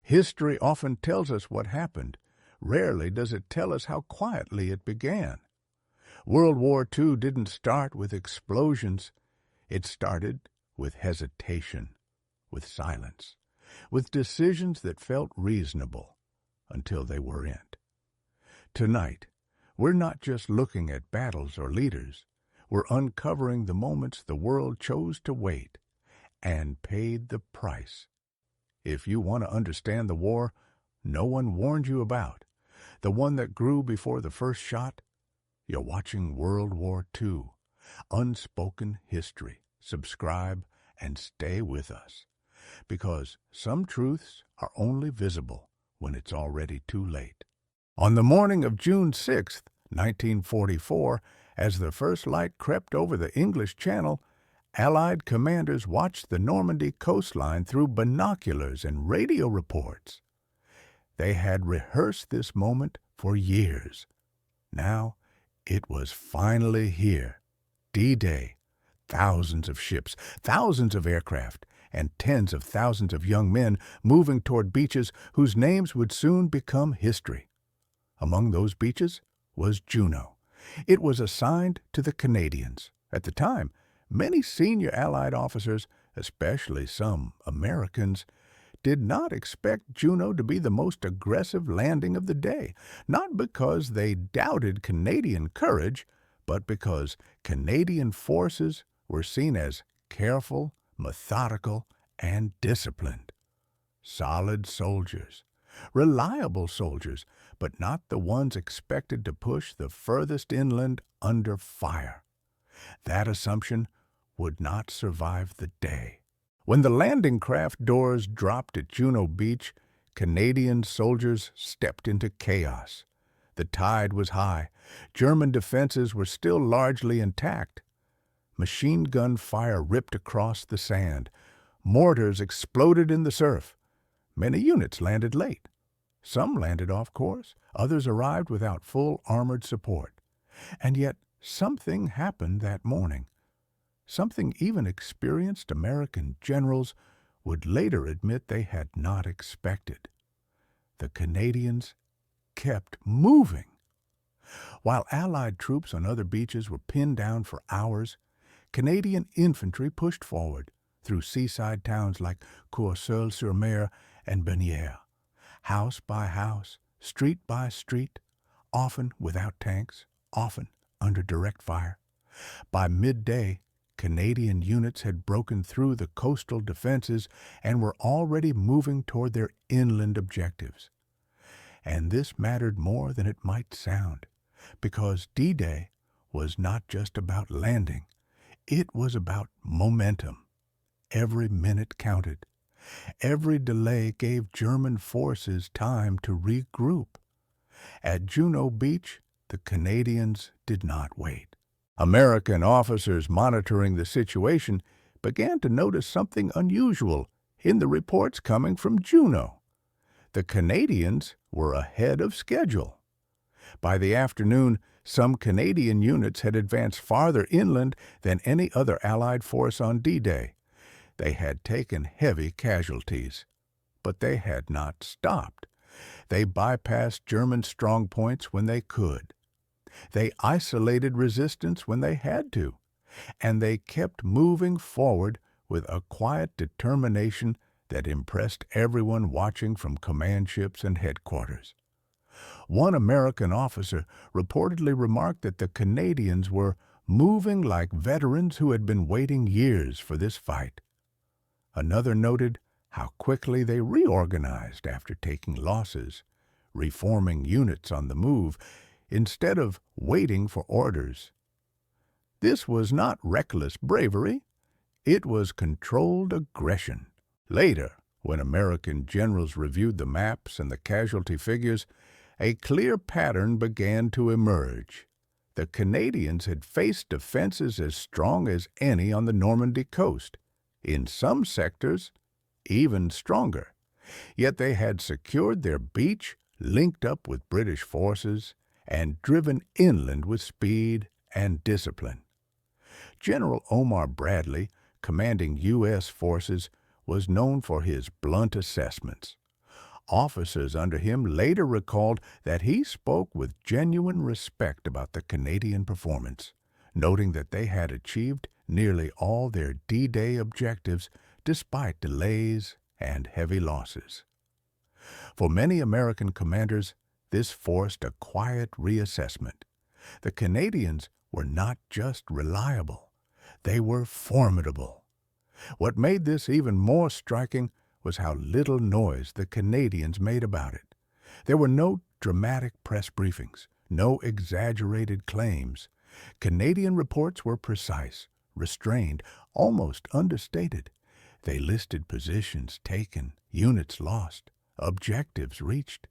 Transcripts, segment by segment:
History often tells us what happened. Rarely does it tell us how quietly it began. World War II didn't start with explosions. It started with hesitation, with silence, with decisions that felt reasonable until they weren't. Tonight, we're not just looking at battles or leaders. We're uncovering the moments the world chose to wait and paid the price. If you want to understand the war no one warned you about, the one that grew before the first shot, you're watching World War II, Unspoken History. Subscribe and stay with us, because some truths are only visible when it's already too late. On the morning of June 6, 1944, as the first light crept over the English Channel, Allied commanders watched the Normandy coastline through binoculars and radio reports. They had rehearsed this moment for years. Now it was finally here. D-Day. Thousands of ships, thousands of aircraft, and tens of thousands of young men moving toward beaches whose names would soon become history. Among those beaches was Juno. It was assigned to the Canadians. At the time, many senior Allied officers, especially some Americans, did not expect Juno to be the most aggressive landing of the day, not because they doubted Canadian courage, but because Canadian forces were seen as careful, methodical, and disciplined. Solid soldiers, reliable soldiers, but not the ones expected to push the furthest inland under fire. That assumption would not survive the day. When the landing craft doors dropped at Juno Beach, Canadian soldiers stepped into chaos. The tide was high. German defenses were still largely intact. Machine gun fire ripped across the sand. Mortars exploded in the surf. Many units landed late. Some landed off course. Others arrived without full armored support. And yet something happened that morning. Something even experienced American generals would later admit they had not expected. The Canadians kept moving. While Allied troops on other beaches were pinned down for hours, Canadian infantry pushed forward through seaside towns like Courseulles-sur-Mer and Bernières, house by house, street by street, often without tanks, often under direct fire. By midday, Canadian units had broken through the coastal defenses and were already moving toward their inland objectives. And this mattered more than it might sound, because D-Day was not just about landing. It was about momentum. Every minute counted. Every delay gave German forces time to regroup. At Juno Beach, the Canadians did not wait. American officers monitoring the situation began to notice something unusual in the reports coming from Juno. The Canadians were ahead of schedule. By the afternoon, some Canadian units had advanced farther inland than any other Allied force on D-Day. They had taken heavy casualties, but they had not stopped. They bypassed German strongpoints when they could. They isolated resistance when they had to, and they kept moving forward with a quiet determination that impressed everyone watching from command ships and headquarters. One American officer reportedly remarked that the Canadians were moving like veterans who had been waiting years for this fight. Another noted how quickly they reorganized after taking losses, reforming units on the move, instead of waiting for orders. This was not reckless bravery. It was controlled aggression. Later, when American generals reviewed the maps and the casualty figures, a clear pattern began to emerge. The Canadians had faced defenses as strong as any on the Normandy coast. In some sectors, even stronger. Yet they had secured their beach, linked up with British forces, and driven inland with speed and discipline. General Omar Bradley, commanding U.S. forces, was known for his blunt assessments. Officers under him later recalled that he spoke with genuine respect about the Canadian performance, noting that they had achieved nearly all their D-Day objectives despite delays and heavy losses. For many American commanders, this forced a quiet reassessment. The Canadians were not just reliable, they were formidable. What made this even more striking was how little noise the Canadians made about it. There were no dramatic press briefings, no exaggerated claims. Canadian reports were precise, restrained, almost understated. They listed positions taken, units lost, objectives reached.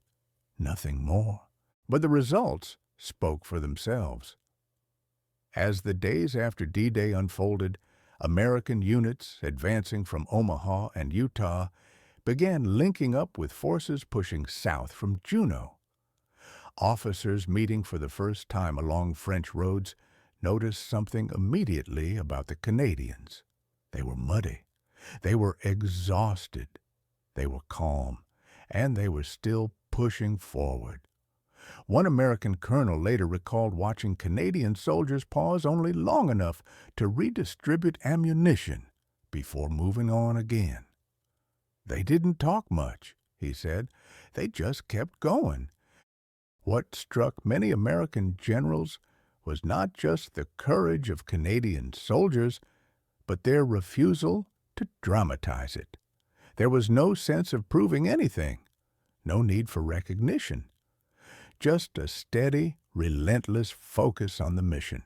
Nothing more. But the results spoke for themselves. As the days after D-Day unfolded, American units advancing from Omaha and Utah began linking up with forces pushing south from Juno. Officers meeting for the first time along French roads noticed something immediately about the Canadians. They were muddy. They were exhausted. They were calm. And they were still pushing forward. One American colonel later recalled watching Canadian soldiers pause only long enough to redistribute ammunition before moving on again. They didn't talk much, he said. They just kept going. What struck many American generals was not just the courage of Canadian soldiers, but their refusal to dramatize it. There was no sense of proving anything, no need for recognition. Just a steady, relentless focus on the mission.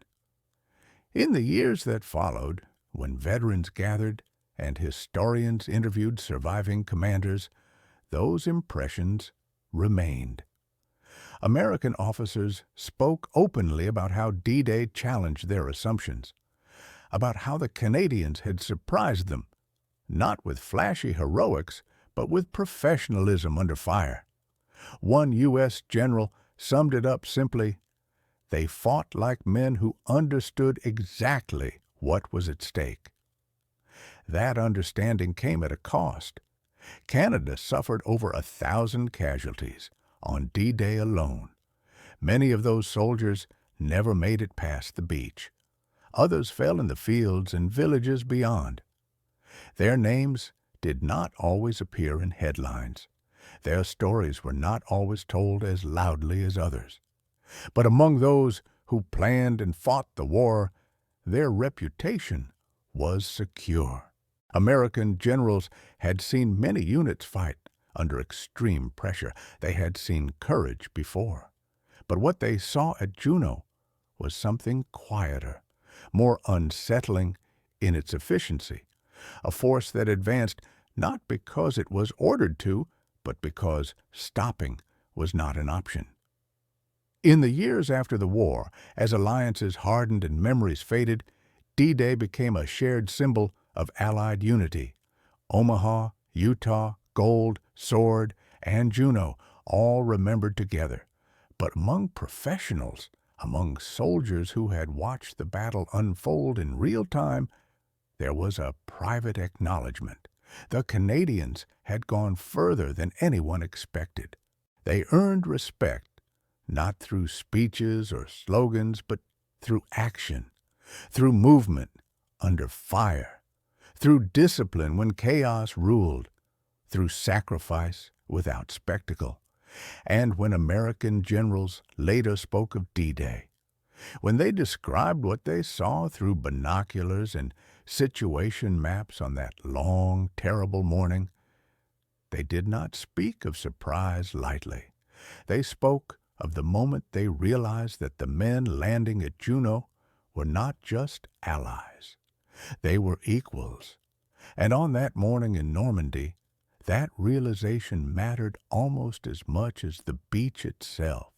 In the years that followed, when veterans gathered and historians interviewed surviving commanders, those impressions remained. American officers spoke openly about how D-Day challenged their assumptions, about how the Canadians had surprised them, not with flashy heroics, but with professionalism under fire. One U.S. general summed it up simply, "They fought like men who understood exactly what was at stake." That understanding came at a cost. Canada suffered over 1,000 casualties on D-Day alone. Many of those soldiers never made it past the beach. Others fell in the fields and villages beyond. Their names did not always appear in headlines. Their stories were not always told as loudly as others. But among those who planned and fought the war, their reputation was secure. American generals had seen many units fight under extreme pressure. They had seen courage before. But what they saw at Juno was something quieter, more unsettling in its efficiency, a force that advanced not because it was ordered to, but because stopping was not an option. In the years after the war, as alliances hardened and memories faded, D-Day became a shared symbol of Allied unity. Omaha, Utah, Gold, Sword, and Juno all remembered together. But among professionals, among soldiers who had watched the battle unfold in real time, there was a private acknowledgement. The Canadians had gone further than anyone expected. They earned respect, not through speeches or slogans, but through action, through movement under fire, through discipline when chaos ruled, through sacrifice without spectacle. And when American generals later spoke of D-Day, when they described what they saw through binoculars and situation maps on that long, terrible morning, they did not speak of surprise lightly. They spoke of the moment they realized that the men landing at Juno were not just allies. They were equals. And on that morning in Normandy, that realization mattered almost as much as the beach itself.